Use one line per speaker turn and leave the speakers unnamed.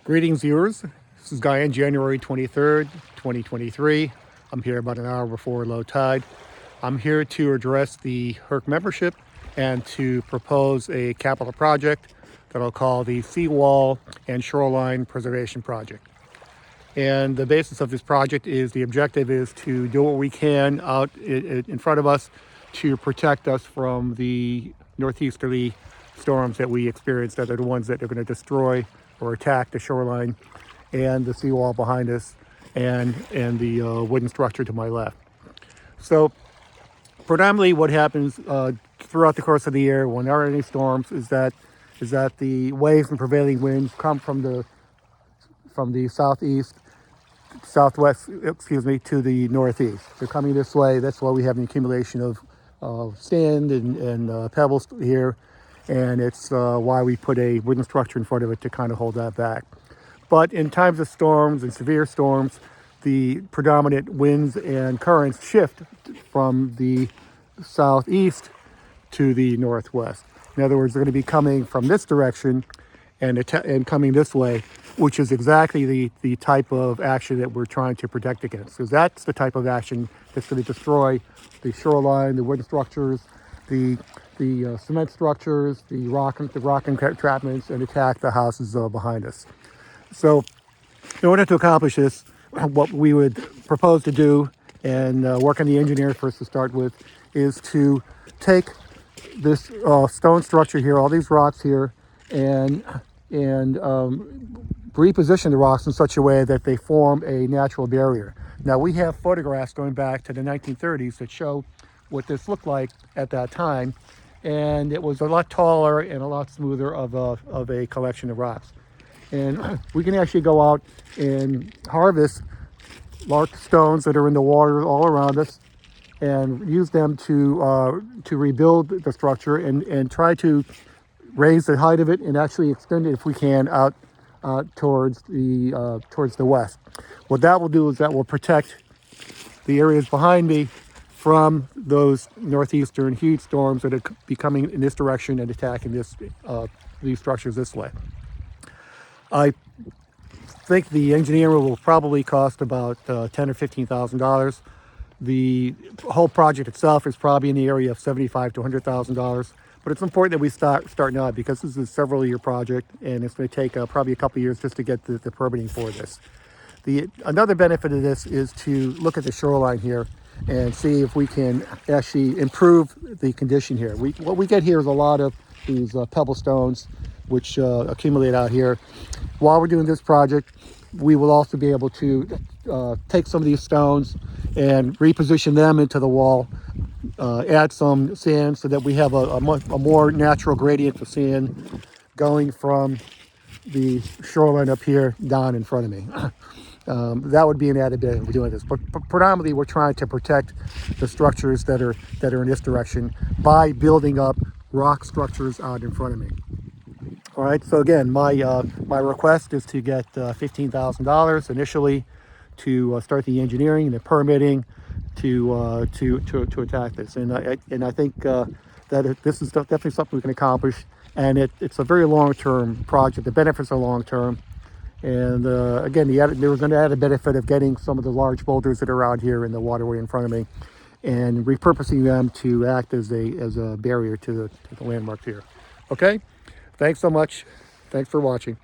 Greetings, viewers. This is Guy on January 23rd, 2023. I'm here about an hour before low tide. I'm here to address the Hercc membership and to propose a capital project that I'll call the Seawall and Shoreline Preservation Project. And the basis of this project is the objective is to do what we can out in front of us to protect us from the northeasterly storms that we experience, that are the ones that are going to destroy or attack the shoreline and the seawall behind us and the wooden structure to my left. So predominantly what happens throughout the course of the year when there are any storms is that the waves and prevailing winds come from the southwest, to the northeast. They're coming this way. That's why we have an accumulation of sand and pebbles here. And it's why we put a wooden structure in front of it to kind of hold that back. But in times of storms and severe storms, the predominant winds and currents shift from the southeast to the northwest. In other words, they're going to be coming from this direction and coming this way, which is exactly the type of action that we're trying to protect against. Because that's the type of action that's going to destroy the shoreline, the wooden structures, the cement structures, the rock entrapments, and attack the houses behind us. So in order to accomplish this, what we would propose to do and work on the engineer first to start with is to take this stone structure here, all these rocks here, and reposition the rocks in such a way that they form a natural barrier. Now we have photographs going back to the 1930s that show what this looked like at that time, and it was a lot taller and a lot smoother of a collection of rocks. And we can actually go out and harvest large stones that are in the water all around us and use them to rebuild the structure and try to raise the height of it and actually extend it if we can out towards the west. What that will do is that will protect the areas behind me from those northeastern heat storms that are coming in this direction and attacking these structures this way. I think the engineering will probably cost about $10,000 or $15,000. The whole project itself is probably in the area of $75,000 to $100,000. But it's important that we start now because this is a several-year project and it's going to take probably a couple of years just to get the permitting for this. Another benefit of this is to look at the shoreline here and see if we can actually improve the condition here. What we get here is a lot of these pebble stones which accumulate out here. While we're doing this project, we will also be able to take some of these stones and reposition them into the wall, add some sand so that we have a more natural gradient of sand going from the shoreline up here down in front of me. That would be an added benefit of doing this. But predominantly, we're trying to protect the structures that are in this direction by building up rock structures out in front of me. All right. So again, my request is to get $15,000 initially to start the engineering and the permitting to attack this. And I think that this is definitely something we can accomplish. And it's a very long-term project. The benefits are long-term. And again, there was an added benefit of getting some of the large boulders that are out here in the waterway in front of me and repurposing them to act as a barrier to the landmarks here. Okay, thanks so much. Thanks for watching.